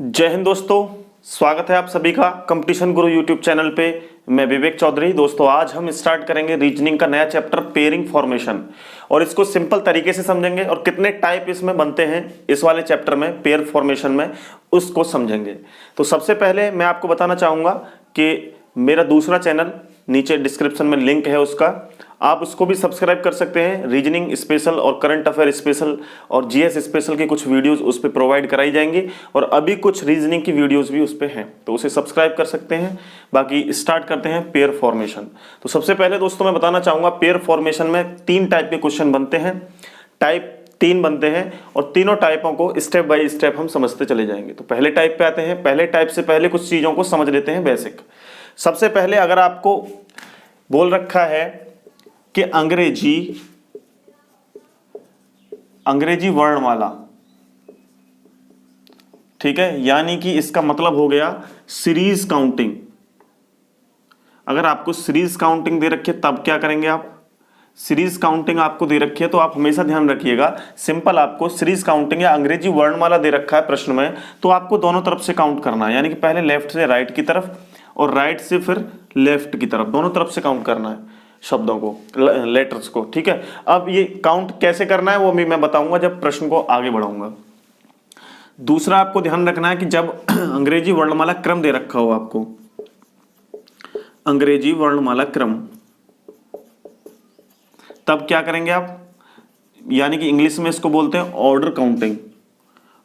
जय हिंद दोस्तों, स्वागत है आप सभी का कंपटीशन गुरु यूट्यूब चैनल पे। मैं विवेक चौधरी। दोस्तों आज हम स्टार्ट करेंगे रीजनिंग का नया चैप्टर पेयरिंग फॉर्मेशन, और इसको सिंपल तरीके से समझेंगे और कितने टाइप इसमें बनते हैं इस वाले चैप्टर में पेयर फॉर्मेशन में उसको समझेंगे। तो सबसे पहले मैं आपको बताना चाहूँगा कि मेरा दूसरा चैनल नीचे डिस्क्रिप्शन में लिंक है उसका, आप उसको भी सब्सक्राइब कर सकते हैं। रीजनिंग स्पेशल और करंट अफेयर स्पेशल और जीएस स्पेशल की कुछ वीडियोस उस पर प्रोवाइड कराई जाएंगी, और अभी कुछ रीजनिंग की वीडियोस भी उस पर हैं, तो उसे सब्सक्राइब कर सकते हैं। बाकी स्टार्ट करते हैं पेयर फॉर्मेशन। तो सबसे पहले दोस्तों मैं बताना चाहूँगा पेयर फॉर्मेशन में 3 टाइप के क्वेश्चन बनते हैं, टाइप 3 बनते हैं, और तीनों टाइपों को स्टेप बाय स्टेप हम समझते चले जाएंगे। तो पहले टाइप पे आते हैं। पहले टाइप से पहले कुछ चीज़ों को समझ लेते हैं बेसिक। सबसे पहले अगर आपको बोल रखा है कि अंग्रेजी वर्णमाला, ठीक है, यानी कि इसका मतलब हो गया सीरीज काउंटिंग। अगर आपको सीरीज काउंटिंग दे रखी है तब क्या करेंगे आप? सीरीज काउंटिंग आपको दे रखी है तो आप हमेशा ध्यान रखिएगा, सिंपल आपको सीरीज काउंटिंग या अंग्रेजी वर्णमाला दे रखा है प्रश्न में, तो आपको दोनों तरफ से काउंट करना है। यानी कि पहले लेफ्ट से राइट की तरफ और राइट से फिर लेफ्ट की तरफ, दोनों तरफ से काउंट करना है शब्दों को, लेटर्स को, ठीक है। अब ये काउंट कैसे करना है वो भी मैं बताऊंगा जब प्रश्न को आगे बढ़ाऊंगा। दूसरा आपको ध्यान रखना है कि जब अंग्रेजी वर्णमाला क्रम दे रखा हो आपको, अंग्रेजी वर्णमाला क्रम, तब क्या करेंगे आप? यानी कि इंग्लिश में इसको बोलते हैं ऑर्डर काउंटिंग।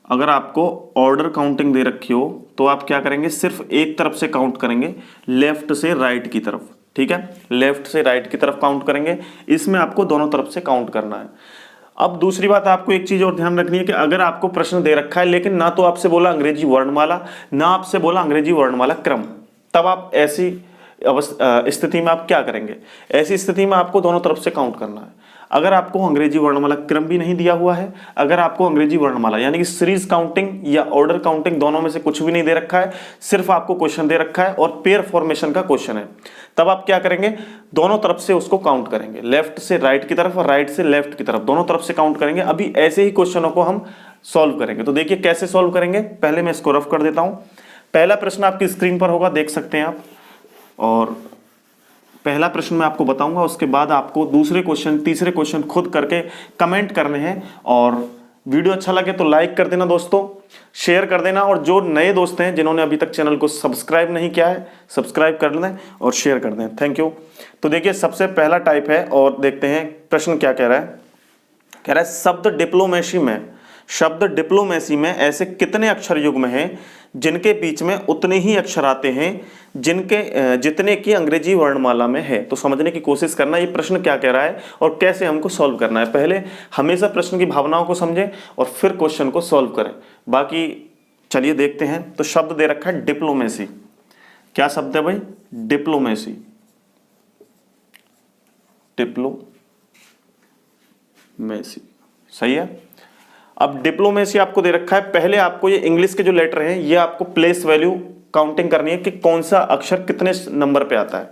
अगर आपको ऑर्डर काउंटिंग दे रखी हो तो आप क्या करेंगे? सिर्फ एक तरफ से काउंट करेंगे, लेफ्ट से राइट की तरफ, ठीक है, लेफ्ट से राइट की तरफ काउंट करेंगे। इसमें आपको दोनों तरफ से काउंट करना है। अब दूसरी बात आपको एक चीज और ध्यान रखनी है कि अगर आपको प्रश्न दे रखा है लेकिन ना तो आपसे बोला अंग्रेजी वर्णमाला, ना आपसे बोला अंग्रेजी वर्णमाला क्रम, तब आप ऐसी स्थिति में आप क्या करेंगे? ऐसी स्थिति में आपको दोनों तरफ से काउंट करना है। अगर आपको अंग्रेजी वर्णमाला क्रम भी नहीं दिया हुआ है, अगर आपको अंग्रेजी वर्णमाला यानी कि सीरीज काउंटिंग या ऑर्डर काउंटिंग दोनों में से कुछ भी नहीं दे रखा है, सिर्फ आपको क्वेश्चन दे रखा है और पेयर फॉर्मेशन का क्वेश्चन है, तब आप क्या करेंगे? दोनों तरफ से उसको काउंट करेंगे, लेफ्ट से राइट की तरफ और राइट से लेफ्ट की तरफ, दोनों तरफ से काउंट करेंगे। अभी ऐसे ही क्वेश्चनों को हम सॉल्व करेंगे। तो देखिए कैसे सॉल्व करेंगे, पहले मैं इसको रफ कर देता हूं। पहला प्रश्न आपकी स्क्रीन पर होगा, देख सकते हैं आप, और पहला प्रश्न मैं आपको बताऊंगा, उसके बाद आपको दूसरे क्वेश्चन, तीसरे क्वेश्चन खुद करके कमेंट करने हैं। और वीडियो अच्छा लगे तो लाइक कर देना दोस्तों, शेयर कर देना, और जो नए दोस्त हैं जिन्होंने अभी तक चैनल को सब्सक्राइब नहीं किया है, सब्सक्राइब कर लें और शेयर कर दें। Thank you. तो देखिए सबसे पहला टाइप है, और देखते हैं प्रश्न क्या कह रहा है। कह रहा है शब्द डिप्लोमेसी में ऐसे कितने अक्षर युग्म हैं जिनके बीच में उतने ही अक्षर आते हैं जितने की अंग्रेजी वर्णमाला में है। तो समझने की कोशिश करना ये प्रश्न क्या कह रहा है और कैसे हमको सॉल्व करना है। पहले हमेशा प्रश्न की भावनाओं को समझें और फिर क्वेश्चन को सॉल्व करें। बाकी चलिए देखते हैं। तो शब्द दे रखा है डिप्लोमेसी। क्या शब्द है भाई? डिप्लोमेसी, डिप्लोमेसी, सही है। अब डिप्लोमेसी आपको दे रखा है, पहले आपको ये इंग्लिश के जो लेटर हैं ये आपको प्लेस वैल्यू काउंटिंग करनी है कि कौन सा अक्षर कितने नंबर पे आता है,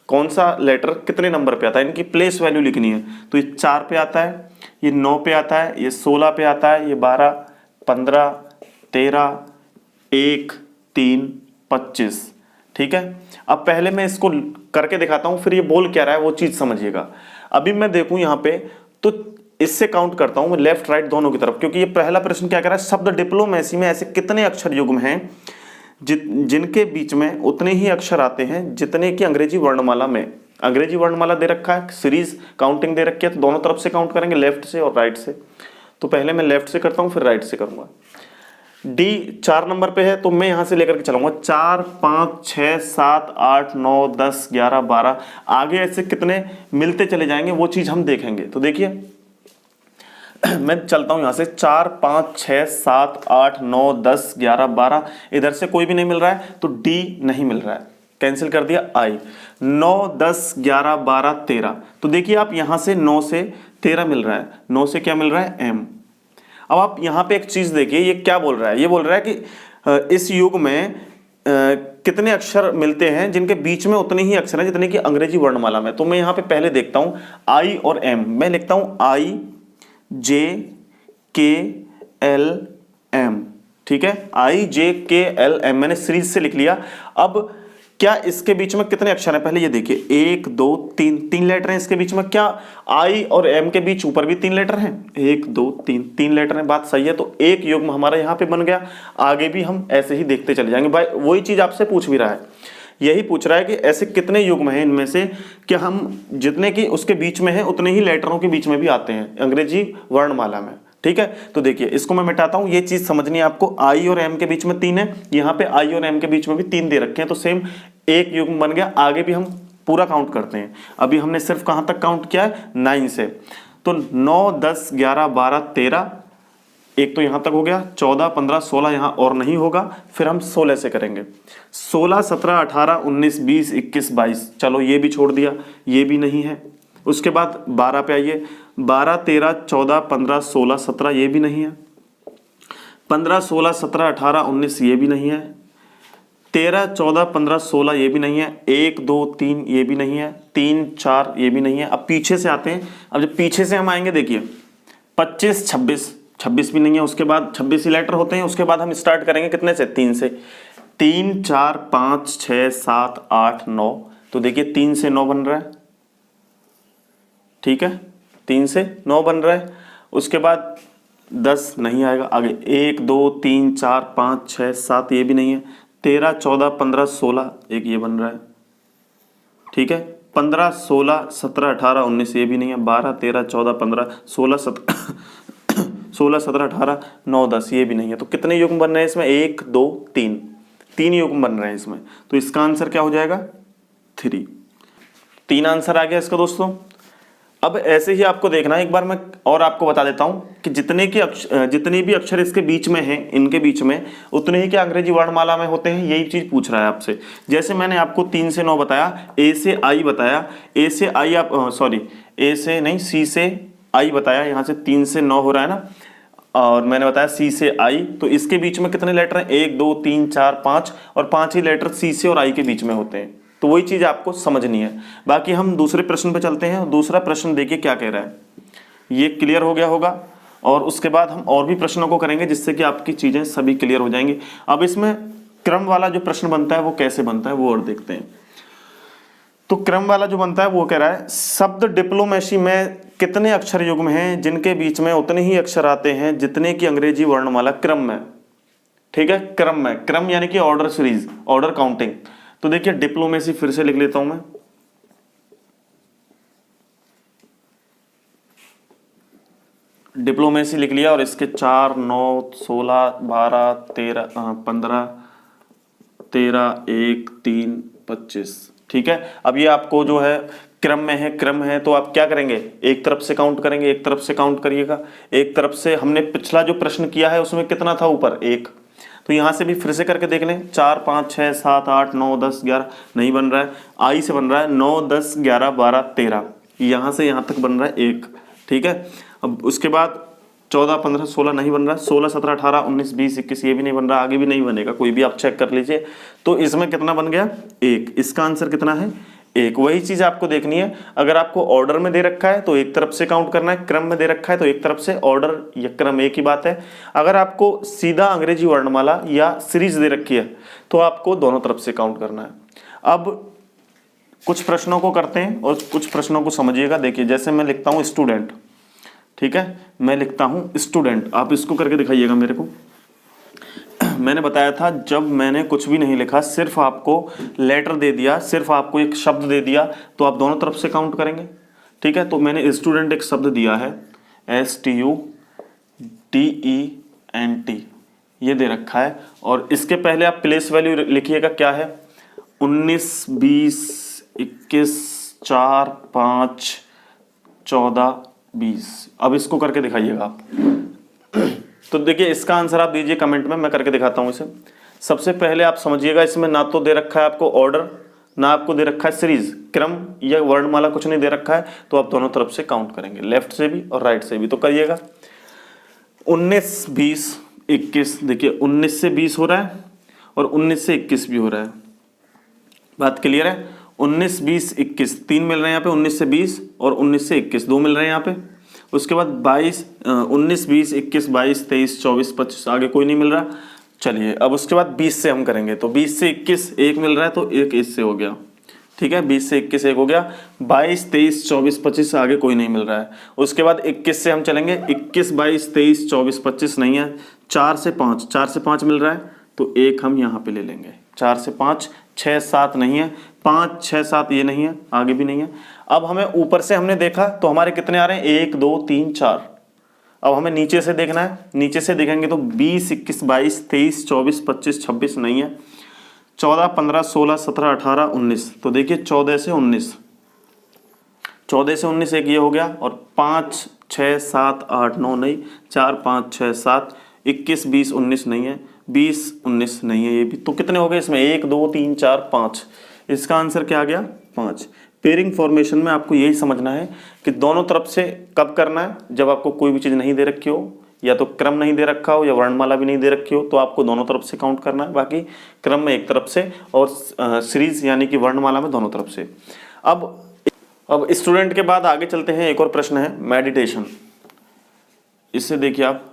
कौन सा लेटर कितने नंबर पे आता है, इनकी प्लेस वैल्यू लिखनी है। तो ये 4 पे आता है, ये 9 पे आता है, ये 16 पे आता है, ये 12, 15, 13, 1, 3, 25, ठीक है। अब पहले मैं इसको करके दिखाता हूं, फिर ये बोल क्या रहा है वो चीज समझिएगा। अभी मैं देखूं यहां पे तो इससे काउंट करता हूं मैं लेफ्ट राइट दोनों की तरफ, क्योंकि ये पहला प्रश्न क्या कर रहा है, शब्द डिप्लोमेसी में ऐसे कितने अक्षर युग्म हैं जिनके बीच में उतने ही अक्षर आते हैं जितने की अंग्रेजी वर्णमाला में। अंग्रेजी वर्णमाला दे रखा है, सीरीज काउंटिंग दे रखी है, तो दोनों तरफ से काउंट करेंगे, लेफ्ट से और राइट से। तो पहले मैं लेफ्ट से करता हूं फिर राइट से करूंगा। डी 4 नंबर पे है तो मैं यहां से लेकर के चलूंगा 4, 5, 6, 7, 8, 9, 10, 11, 12, आगे ऐसे कितने मिलते चले जाएंगे वो चीज हम देखेंगे। तो देखिए मैं चलता हूं यहां से 4, 5, 6, 7, 8, 9, 10, 11, 12, इधर से कोई भी नहीं मिल रहा है तो डी नहीं मिल रहा है, कैंसिल कर दिया। आई 9, 10, 11, 12, 13, तो देखिए आप यहां से 9 से 13 मिल रहा है, 9 से क्या मिल रहा है? एम। अब आप यहां पे एक चीज देखिए, ये क्या बोल रहा है? ये बोल रहा है कि इस युग में कितने अक्षर मिलते हैं जिनके बीच में उतने ही अक्षर हैं जितने की अंग्रेजी वर्णमाला में। तो मैं यहां पे पहले देखता हूं आई और एम, मैं लिखता हूं आई, जे, के, एल, एम, ठीक है, IJKLM मैंने सीरीज से लिख लिया। अब क्या इसके बीच में कितने अक्षर हैं, पहले ये देखिए, 1 2 3, 3 लेटर हैं इसके बीच में। क्या I और M के बीच ऊपर भी 3 लेटर हैं? 1 2 3, 3 लेटर हैं, बात सही है। तो एक युग्म हमारा यहाँ पे बन गया। आगे भी हम ऐसे ही देखते चले जाएंगे। भाई वही चीज आपसे पूछ भी रहा है, यही पूछ रहा है कि ऐसे कितने युग्म हैं इनमें से कि हम जितने की उसके बीच में है उतने ही लेटरों के बीच में भी आते हैं अंग्रेजी वर्णमाला में। ठीक है, तो देखिए इसको मैं मिटाता हूं, ये चीज समझनी है आपको। I और M के बीच में 3 है, यहाँ पे I और M के बीच में भी 3 दे रखे हैं, तो सेम एक युग्म बन गया। आगे भी हम पूरा काउंट करते हैं। अभी हमने सिर्फ कहां तक काउंट किया है, 9 से। तो 9 10 11 12 13, एक तो यहां तक हो गया। 14 15 16 यहां और नहीं होगा, फिर हम 16 से करेंगे। 16 17 18 19 20 21 22, चलो ये भी छोड़ दिया, ये भी नहीं है। उसके बाद 12 पे आइए, 12 13 14 15 16 17, ये भी नहीं है। 15 16 17 18 19, ये भी नहीं है। 13 14 15 16, ये भी नहीं है। 1 2 3, ये भी नहीं है। 3 4, ये भी नहीं है। अब पीछे से आते हैं। अब जब पीछे से हम आएंगे, देखिए 25 26, 26 भी नहीं है। उसके बाद 26 ही लेटर होते हैं। उसके बाद हम स्टार्ट करेंगे कितने से, 3 से। 3 4 5 6 7 8 9, तो देखिए 3 से 9 बन रहा है। ठीक है, 3 से 9 बन रहा है। उसके बाद 10 नहीं आएगा। आगे 1 2 3 4 5 6 7, ये भी नहीं है। 13 14 15 16, एक ये बन रहा है। ठीक है, 15 16 17 18 19, ये भी नहीं है। 12 13 14 15 16 17 18 9 10, ये भी नहीं है। तो कितने युग्म बन रहे हैं इसमें, 1 2 3, 3 युग्म बन रहे हैं इसमें। तो इसका आंसर क्या हो जाएगा, 3। 3 आंसर आ गया इसका दोस्तों। अब ऐसे ही आपको देखना है, एक बार मैं और आपको बता देता हूं कि जितने भी अक्षर इसके बीच में हैं, इनके बीच में उतने ही क्या अंग्रेजी वर्णमाला में होते हैं, यही चीज पूछ रहा है आपसे। जैसे मैंने आपको 3 से 9 बताया, A से I बताया, A से I आप सॉरी A से नहीं C से I बताया, यहाँ से 3 से 9 हो रहा है ना, और मैंने बताया C से I, तो इसके बीच में कितने लेटर हैं, 1 2 3 4 5, और 5 ही लेटर C से और I के बीच में होते हैं। तो वही चीज आपको समझनी है। बाकी हम दूसरे प्रश्न पे चलते हैं। दूसरा प्रश्न देखिए क्या कह रहा है, ये क्लियर हो गया होगा, और उसके बाद हम और भी प्रश्नों को करेंगे जिससे कि आपकी चीजें सभी क्लियर हो जाएंगी। अब इसमें क्रम वाला जो प्रश्न बनता है वो कैसे बनता है वो और देखते हैं। तो क्रम वाला जो बनता है वो कह रहा है, शब्द डिप्लोमेसी में कितने अक्षर युग्म हैं जिनके बीच में उतने ही अक्षर आते हैं जितने की अंग्रेजी वर्णमाला क्रम में। ठीक है, क्रम में, क्रम यानी कि ऑर्डर सीरीज, ऑर्डर काउंटिंग। तो देखिए डिप्लोमेसी फिर से लिख लेता हूं मैं। डिप्लोमेसी लिख लिया, और इसके 4 9 16 12 13 15 13 1 3 25। ठीक है, अब ये आपको जो है क्रम में है, क्रम है, तो आप क्या करेंगे, एक तरफ से काउंट करेंगे, एक तरफ से काउंट करिएगा। एक तरफ से हमने पिछला जो प्रश्न किया है उसमें कितना था ऊपर, 1, तो यहां से भी फिर से करके देख लें। 4 5 6 7 8 9 10 11, नहीं बन रहा है। I से बन रहा है 9 10 11 12 13, यहां से यहां तक बन रहा है 1। ठीक है, अब उसके बाद 14 15 16 नहीं बन रहा है। 16 17 18 19 20 21, ये भी नहीं बन रहा, आगे भी नहीं बनेगा, कोई भी आप चेक कर लीजिए। तो इसमें कितना बन गया, 1। इसका आंसर कितना है, 1। वही चीज आपको देखनी है। अगर आपको ऑर्डर में दे रखा है तो एक तरफ से काउंट करना है, क्रम में दे रखा है तो एक तरफ से। ऑर्डर या क्रम एक ही बात है। अगर आपको सीधा अंग्रेजी वर्णमाला या सीरीज दे रखी है तो आपको दोनों तरफ से काउंट करना है। अब कुछ प्रश्नों को करते हैं और कुछ प्रश्नों को समझिएगा। देखिए जैसे मैं लिखता हूं स्टूडेंट, ठीक है, मैं लिखता हूं स्टूडेंट, आप इसको करके दिखाइएगा मेरे को। मैंने बताया था जब मैंने कुछ भी नहीं लिखा, सिर्फ आपको लेटर दे दिया, सिर्फ आपको एक शब्द दे दिया, तो आप दोनों तरफ से काउंट करेंगे। ठीक है, तो मैंने स्टूडेंट एक शब्द दिया है, STUDENT, ये दे रखा है, और इसके पहले आप प्लेस वैल्यू लिखिएगा, क्या है, 19 20 21 4 5 14 20। अब इसको करके दिखाइएगा आप। तो देखिए इसका आंसर आप दीजिए कमेंट में, मैं करके दिखाता हूं इसे। सबसे पहले आप समझिएगा, इसमें ना तो दे रखा है आपको ऑर्डर, ना आपको दे रखा है सीरीज, क्रम या वर्णमाला कुछ नहीं दे रखा है, तो आप दोनों तरफ से काउंट करेंगे, लेफ्ट से भी और राइट से भी। तो करिएगा 19 20 21, देखिए 19 से 20 हो रहा है और 19 से 21 भी हो रहा है। बात क्लियर है, 19 20 21 3 मिल रहे हैं यहाँ पे, 19 से 20 और 19 से 21 2 मिल रहे हैं यहाँ पे। उसके बाद 19 20 21 22 23 24 25, आगे कोई नहीं मिल रहा। चलिए अब उसके बाद 20 से हम करेंगे, तो 20 से 21 एक मिल रहा है तो एक इससे हो गया, ठीक है। 20 से 21 एक हो गया, 22 23 24 25 आगे कोई नहीं मिल रहा है। उसके बाद 21 से हम चलेंगे, 21 22 23 24 25 नहीं है। 4 से 5 मिल रहा है तो एक हम यहाँ पे ले लेंगे। 4 से 5 6 7 नहीं है, 5 6 7 ये नहीं है, आगे भी नहीं है। अब हमें ऊपर से हमने देखा तो हमारे कितने आ रहे हैं, 1 2 3 4। अब हमें नीचे से देखना है, नीचे से देखेंगे तो 20 21 22 23 24 25 26 नहीं है, 14 15 16 17 18 19। तो देखिए 14 से 19 एक ये हो गया, और 5 6 7 8 9 नहीं, 4 5 6 7 21 20 19 नहीं है, 20 19 नहीं है ये भी। तो कितने हो गए इसमें, 1 2 3 4 5। इसका आंसर क्या आ गया, 5। पेयरिंग फॉर्मेशन में आपको यही समझना है कि दोनों तरफ से कब करना है, जब आपको कोई भी चीज़ नहीं दे रखी हो, या तो क्रम नहीं दे रखा हो या वर्णमाला भी नहीं दे रखी हो, तो आपको दोनों तरफ से काउंट करना है। बाकी क्रम में एक तरफ से और सीरीज यानी कि वर्णमाला में दोनों तरफ से। अब स्टूडेंट के बाद आगे चलते हैं, एक और प्रश्न है मेडिटेशन। इससे देखिए आप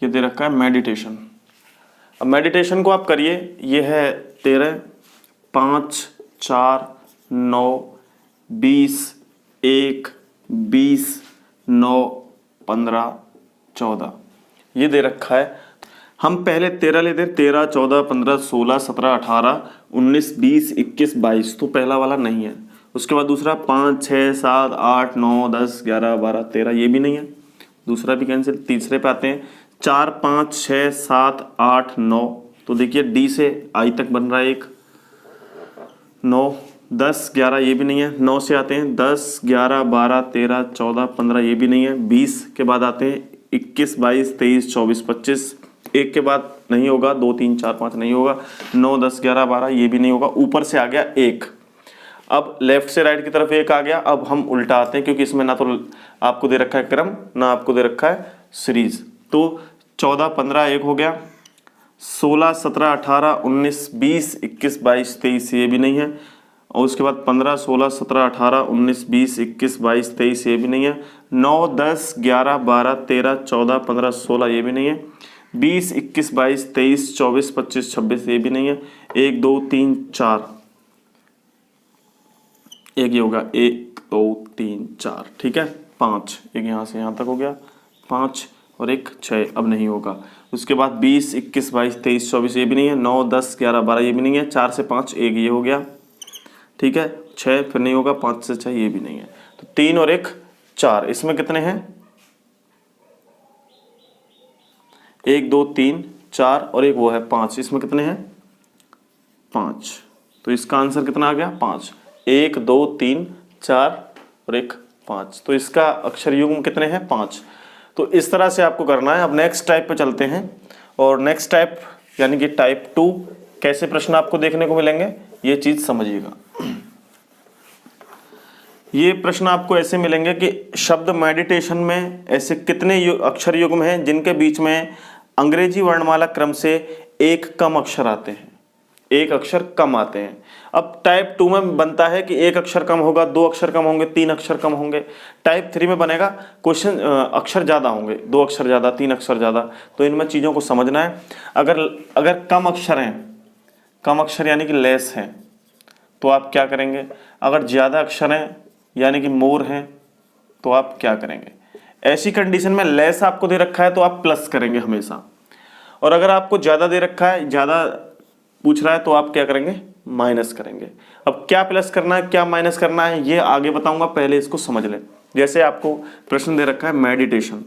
ये दे रखा है मेडिटेशन। अब मेडिटेशन को आप करिए, ये है 13 5 4 9 20 1 20 9 15 14 ये दे रखा है। हम पहले 13 लेते हैं, 13 14 15 16 17 18 19 20 21 22, तो पहला वाला नहीं है। उसके बाद दूसरा 5 6 7 8 9 10 11 12 13 ये भी नहीं है, दूसरा भी कैंसिल। तीसरे पे आते हैं 4 5 6 7 8 9, तो देखिए डी से आई तक बन रहा है एक, 9 10 11 ये भी नहीं है। 9 से आते हैं 10 11 12 13 14 15 ये भी नहीं है। 20 के बाद आते हैं 21 22 23 24 25, एक के बाद नहीं होगा, 2 3 4 5 नहीं होगा, 9 10 11 12 ये भी नहीं होगा। ऊपर से आ गया एक, अब लेफ्ट से राइट की तरफ एक आ गया। अब हम उल्टा आते हैं, क्योंकि इसमें ना तो आपको दे रखा है क्रम, ना आपको दे रखा है सीरीज। तो 14 15 एक हो गया, 16 17 18 19 20 21 22 23 ये भी नहीं है। और उसके बाद 15 16 17 18 19 20 21 22 23 ये भी नहीं है। 9 10 11 12 13 14 15 16 ये भी नहीं है। 20 21 22 23 24 25 26 ये भी नहीं है। 1 2 3 4 एक ये होगा, 1 2 3 4, ठीक है। 5 एक यहाँ से यहाँ तक हो गया, 5 और एक 6 अब नहीं होगा। उसके बाद 20 21 22 23 24 ये भी नहीं है। 9 10 11 12 ये भी नहीं है। 4 से 5 एक ये हो गया, ठीक है। 6 फिर नहीं होगा, 5 से 6 ये भी नहीं है। तो 3 और 1 4, इसमें कितने हैं, 1 2 3 4 और एक वो है 5, इसमें कितने हैं 5। तो इसका आंसर कितना आ गया, 5। 1 2 3 4 और एक 5, तो इसका अक्षर युग्म कितने हैं, 5। तो इस तरह से आपको करना है। अब नेक्स्ट टाइप पे चलते हैं, और नेक्स्ट टाइप यानी कि टाइप 2 कैसे प्रश्न आपको देखने को मिलेंगे, ये चीज समझिएगा। ये प्रश्न आपको ऐसे मिलेंगे कि शब्द मेडिटेशन में ऐसे कितने अक्षर युग्म हैं जिनके बीच में अंग्रेजी वर्णमाला क्रम से एक कम अक्षर आते हैं, एक अक्षर कम आते हैं। अब टाइप 2 में बनता है कि एक अक्षर कम होगा, 2 अक्षर कम होंगे, 3 अक्षर कम होंगे। टाइप 3 में बनेगा क्वेश्चन अक्षर ज़्यादा होंगे, 2 अक्षर ज़्यादा, 3 अक्षर ज़्यादा। तो इनमें चीज़ों को समझना है। अगर कम अक्षर हैं, कम अक्षर यानी कि लेस हैं, तो आप क्या करेंगे। अगर ज़्यादा अक्षर हैं यानी कि मोर हैं, तो आप क्या करेंगे। ऐसी कंडीशन में लेस आपको दे रखा है तो आप प्लस करेंगे हमेशा, और अगर आपको ज़्यादा दे रखा है, ज़्यादा पूछ रहा है, तो आप क्या करेंगे, माइनस करेंगे। अब क्या प्लस करना है क्या माइनस करना है ये आगे बताऊंगा, पहले इसको समझ लें। जैसे आपको प्रश्न दे रखा है मेडिटेशन,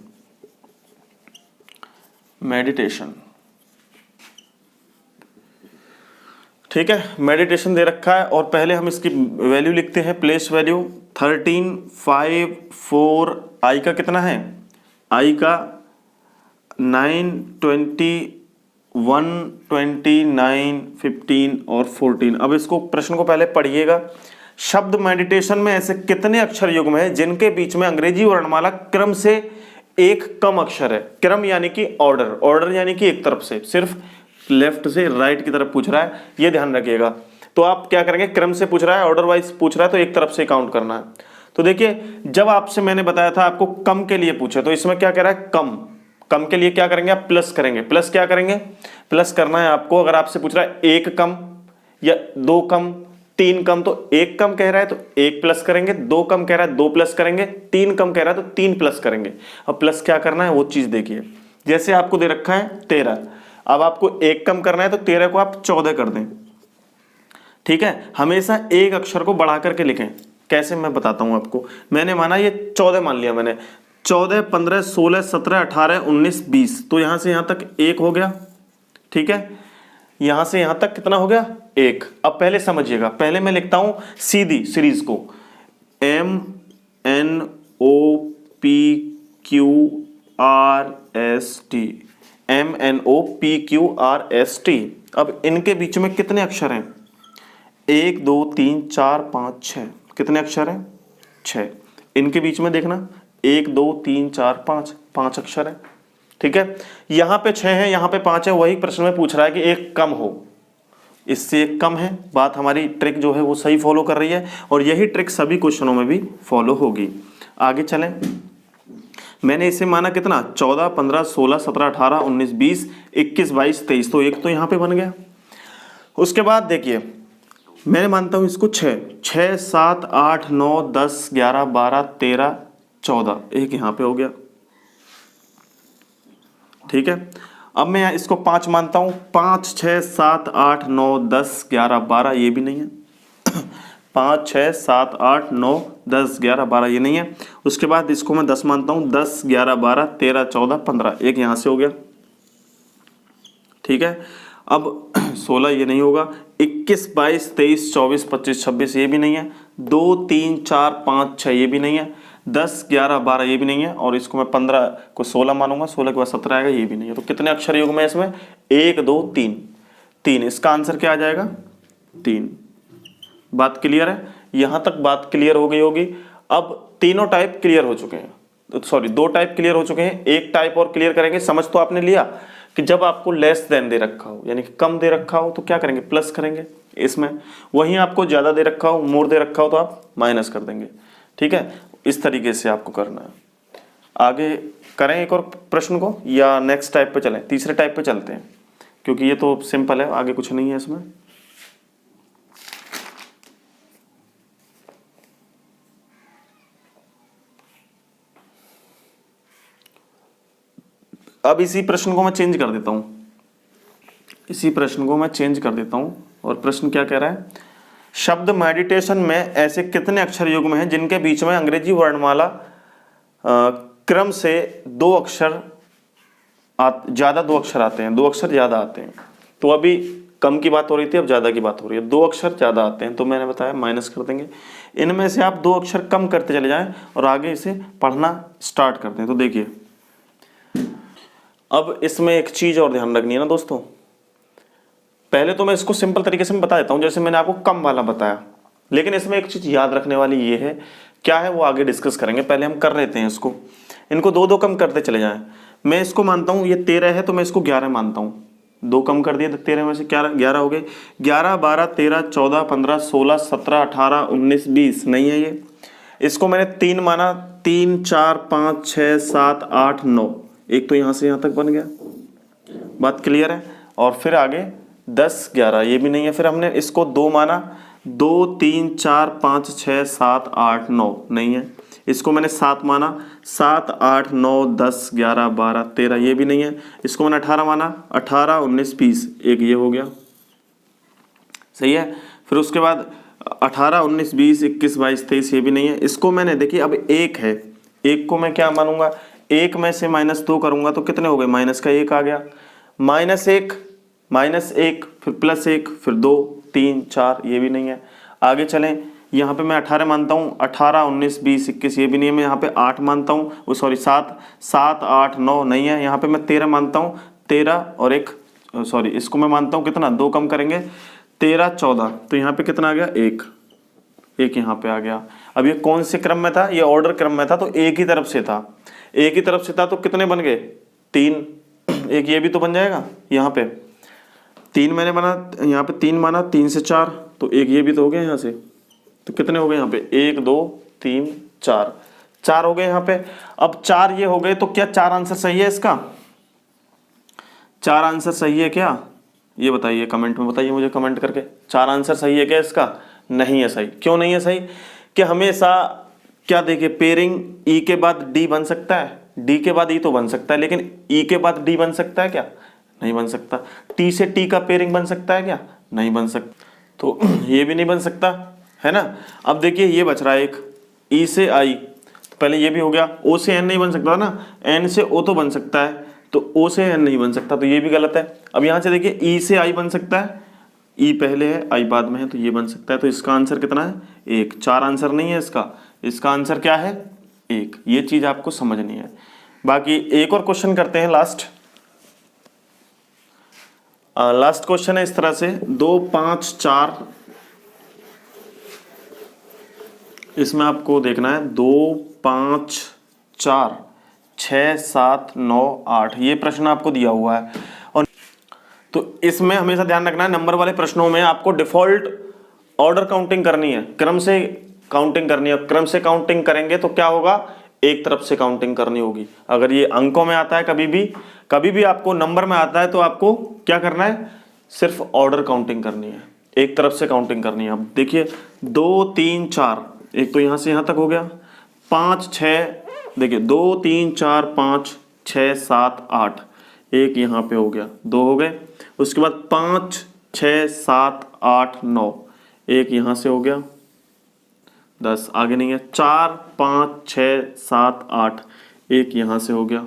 मेडिटेशन, ठीक है। मेडिटेशन दे रखा है और पहले हम इसकी वैल्यू लिखते हैं, प्लेस वैल्यू 13 5 4, आई का कितना है, आई का 9 20 1 29 15 और 14। अब इसको प्रश्न को पहले पढ़िएगा। शब्द मेडिटेशन में ऐसे कितने अक्षर युग्म हैं जिनके बीच में अंग्रेजी वर्णमाला क्रम से एक कम अक्षर है। क्रम यानी कि ऑर्डर, ऑर्डर यानी कि एक तरफ से, सिर्फ लेफ्ट से राइट की तरफ पूछ रहा है, ये ध्यान रखिएगा। तो आप क्या करेंगे, क्रम से पूछ रहा है, ऑर्डर वाइज पूछ रहा है, तो एक तरफ से काउंट करना है। तो देखिए जब आपसे मैंने बताया था आपको कम के लिए पूछे, तो इसमें क्या कह रहा है, कम। कम के लिए क्या करेंगे आप, प्लस करेंगे। प्लस क्या करेंगे, प्लस करना है आपको। अगर आपसे पूछ रहा है एक कम या दो कम, तीन कम, तो एक कम कह रहा है तो एक प्लस करेंगे, दो कम कह रहा है दो प्लस करेंगे, तीन कम कह रहा है तो तीन प्लस करेंगे। अब प्लस क्या करना है वो चीज देखिए। जैसे आपको दे रखा है 13, अब आपको एक कम करना है तो 13 को आप 14 कर दें। ठीक है, हमेशा एक अक्षर को बढ़ा करके लिखें। कैसे, मैं बताता हूं आपको। मैंने माना ये 14 मान लिया मैंने, 14, 15, 16, 17, 18, 19, 20, तो यहां से यहां तक एक हो गया। ठीक है, यहां से यहां तक कितना हो गया, एक। अब पहले समझिएगा, पहले मैं लिखता हूं सीधी सीरीज को, MNOPQRST, MNOPQRST। अब इनके बीच में कितने अक्षर हैं, 1 2 3 4 5 6, कितने अक्षर हैं, 6। इनके बीच में देखना 1 2 3 4 5, 5 अक्षर है। ठीक है, यहां पे 6 है, यहां पे 5 है। वही प्रश्न में पूछ रहा है कि एक कम हो, इससे एक कम है। बात हमारी ट्रिक जो है वो सही फॉलो कर रही है, और यही ट्रिक सभी क्वेश्चनों में भी फॉलो होगी। आगे चलें, मैंने इसे माना कितना, 14, 15, 16, 17, 18, 19, 20, 21, 22, 23, तो एक तो यहां पे बन गया। उसके बाद देखिए मैंने मानता हूं इसको 6, 6, 7, 8, 9, 10, 11, 12, 13, 14, एक यहां पे हो गया। ठीक है, अब मैं इसको 5 मानता हूं, 5, 6, 7, 8, 9, 10, 11, 12, ये भी नहीं है। 5, 6, 7, 8, 9, 10, 11, 12, ये नहीं है। उसके बाद इसको मैं 10 मानता हूं, 10, 11, 12, 13, 14, 15, एक यहां से हो गया। ठीक है, अब 16 ये नहीं होगा, 21, 22, 23, 24, 25, 26 ये भी नहीं है, 2, 3, 4, 5, 6 ये भी नहीं है, 10, 11, 12 ये भी नहीं है, और इसको मैं 15 को 16 मानूंगा, 16 के बाद 17 आएगा, ये भी नहीं है। तो कितने अक्षर युग्म है इसमें, 1 2 3, 3। इसका आंसर क्या आ जाएगा, 3। बात क्लियर है, यहां तक बात क्लियर हो गई होगी। अब तीनों टाइप क्लियर हो चुके हैं, सॉरी 2 टाइप क्लियर हो चुके हैं, एक टाइप और क्लियर करेंगे। समझ तो आपने लिया कि जब आपको लेस देन दे रखा हो, यानी कि कम दे रखा हो, तो क्या करेंगे, प्लस करेंगे इसमें। वहीं आपको ज्यादा दे रखा हो, मोर दे रखा हो, तो आप माइनस कर देंगे। ठीक है, इस तरीके से आपको करना है। आगे करें एक और प्रश्न को, या नेक्स्ट टाइप पे चलें, तीसरे टाइप पे चलते हैं, क्योंकि ये तो सिंपल है, आगे कुछ नहीं है इसमें। अब इसी प्रश्न को मैं चेंज कर देता हूं, इसी प्रश्न को मैं चेंज कर देता हूं, और प्रश्न क्या कह रहा है, शब्द मेडिटेशन में ऐसे कितने अक्षर युग्म हैं जिनके बीच में अंग्रेजी वर्णमाला क्रम से 2 अक्षर ज्यादा 2 अक्षर आते हैं, 2 अक्षर ज्यादा आते हैं। तो अभी कम की बात हो रही थी, अब ज्यादा की बात हो रही है। 2 अक्षर ज्यादा आते हैं, तो मैंने बताया माइनस कर देंगे। इनमें से आप 2 अक्षर कम करते चले जाएं और आगे इसे पढ़ना स्टार्ट करते हैं। तो देखिए अब इसमें एक चीज और ध्यान रखनी है ना दोस्तों, पहले तो मैं इसको सिंपल तरीके से बता देता हूं, जैसे मैंने आपको कम वाला बताया, लेकिन इसमें एक चीज याद रखने वाली ये है, क्या है वो आगे डिस्कस करेंगे, पहले हम कर लेते हैं इसको। इनको 2 2 कम करते चले जाएं। मैं इसको मानता हूं ये 13 है, तो मैं इसको 11 मानता हूं। 2 कम कर दिए तो 13 में से 11 हो गए। 11, 12, 13, 14, 15, 16, 17, 18, 19, 20 नहीं है ये। इसको मैंने 3 माना, 3, 4, 5, 6, 7, 8, 9, एक तो यहां से यहां तक बन गया। बात क्लियर है। और फिर आगे 10, 11 ये भी नहीं है। फिर हमने इसको 2 माना, 2, 3, 4, 5, 6, 7, 8, 9 नहीं है। इसको मैंने 7 माना, 7, 8, 9, 10, 11, 12, 13 ये भी नहीं है। इसको मैंने 18 माना, 18, 19, 20 एक ये हो गया, सही है। फिर उसके बाद 18, 19, 20, 21, 22, 23 ये भी नहीं है। इसको मैंने देखिए अब 1 है, 1 को मैं क्या मानूंगा, 1 में से -2 करूंगा तो कितने हो गए, माइनस का 1 आ गया। -1, -1, फिर +1, फिर 2, 3, 4 ये भी नहीं है। आगे चलें, यहाँ पे मैं 18 मानता हूँ, 18, 19, 20, 21 ये भी नहीं है। मैं यहाँ पे 8 मानता हूँ, वो सॉरी 7, 7, 8, 9 नहीं है। यहाँ पे मैं 13 मानता हूँ, 13 और एक सॉरी इसको मैं मानता हूँ कितना, 2 कम करेंगे, 13, 14, तो यहाँ पे कितना आ गया, 1 यहाँ पे आ गया। अब ये कौन से क्रम में था, ये ऑर्डर क्रम में था, तो एक ही तरफ से था, एक ही तरफ से था, तो कितने बन गए, 3। एक ये भी तो बन जाएगा, यहाँ पे 3 मैंने बना, यहाँ पे 3 माना, 3 से 4, तो एक ये भी तो हो गया यहाँ से, तो कितने हो गए यहाँ पे, 1, 2, 3, 4, 4 हो गए यहाँ पे। अब 4 ये हो गए, तो क्या 4 आंसर सही है इसका? 4 आंसर सही है क्या? ये बताइए, कमेंट में बताइए मुझे, कमेंट करके। 4 आंसर सही है क्या इसका? नहीं है सही। क्यों नहीं है सही? कि हमेशा क्या देखिए, पेयरिंग ई के बाद डी बन सकता है, डी के बाद ई तो बन सकता है, लेकिन ई के बाद डी बन सकता है क्या? नहीं बन सकता। टी से टी का पेयरिंग बन सकता है क्या? नहीं बन सकता। तो ये भी नहीं बन सकता, है ना। अब देखिए ये बच रहा है एक, ई से आई, तो पहले ये भी हो गया। ओ से एन नहीं बन सकता ना, एन से ओ तो बन सकता है, तो ओ से एन नहीं बन सकता, तो ये भी गलत है। अब यहाँ से देखिए ई से आई बन सकता है, ई पहले है आई बाद में है, तो ये बन सकता है। तो इसका आंसर कितना है? 1। 4 आंसर नहीं है इसका, इसका आंसर क्या है? 1। ये चीज आपको समझनी है। बाकी एक और क्वेश्चन करते हैं, लास्ट क्वेश्चन है इस तरह से 2, 5, 4। इसमें आपको देखना है 2, 5, 4, 6, 7, 9, 8, ये प्रश्न आपको दिया हुआ है। और तो इसमें हमेशा ध्यान रखना है, नंबर वाले प्रश्नों में आपको डिफॉल्ट ऑर्डर काउंटिंग करनी है, क्रम से काउंटिंग करनी है। क्रम से काउंटिंग करेंगे तो क्या होगा? एक तरफ से काउंटिंग करनी होगी। अगर ये अंकों में आता है, कभी भी आपको नंबर में आता है, तो आपको क्या करना है? सिर्फ ऑर्डर काउंटिंग करनी है, एक तरफ से काउंटिंग करनी है। अब देखिए 2, 3, 4, एक तो यहां से यहां तक हो गया। 5, 6, देखिए 2, 3, 4, 5, 6, 7, 8, एक यहां पे हो गया, 2 हो गए। उसके बाद 5, 6, 7, 8, 9, एक यहां से हो गया, 10, आगे नहीं है। 4, 5, 6, 7, 8, एक यहां से हो गया,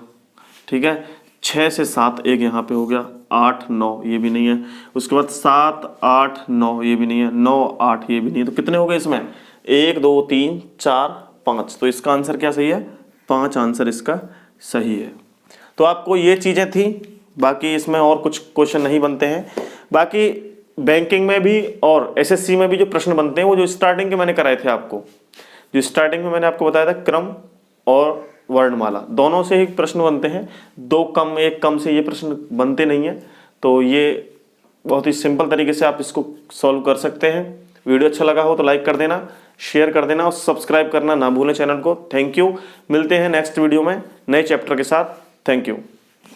ठीक है। 6 से 7, एक यहाँ पे हो गया। 8, 9, ये भी नहीं है। उसके बाद 7, 8, 9, ये भी नहीं है। 9, 8, ये भी नहीं है। तो कितने हो गए इसमें? 1, 2, 3, 4, 5। तो इसका आंसर क्या सही है? 5 आंसर इसका सही है। तो आपको ये चीजें थी, बाकी इसमें और कुछ क्वेश्चन नहीं बनते हैं। बाकी बैंकिंग में भी और एसएससी में भी जो प्रश्न बनते हैं, वो जो स्टार्टिंग के मैंने कराए थे आपको, जो स्टार्टिंग में मैंने आपको बताया था, क्रम और वर्णमाला दोनों से ही प्रश्न बनते हैं। 2 कम 1 कम से ये प्रश्न बनते नहीं है। तो ये बहुत ही सिंपल तरीके से आप इसको सॉल्व कर सकते हैं। वीडियो अच्छा लगा हो तो लाइक कर देना, शेयर कर देना और सब्सक्राइब करना ना भूलें चैनल को। Thank you. मिलते हैं नेक्स्ट वीडियो में नए चैप्टर के साथ। Thank you.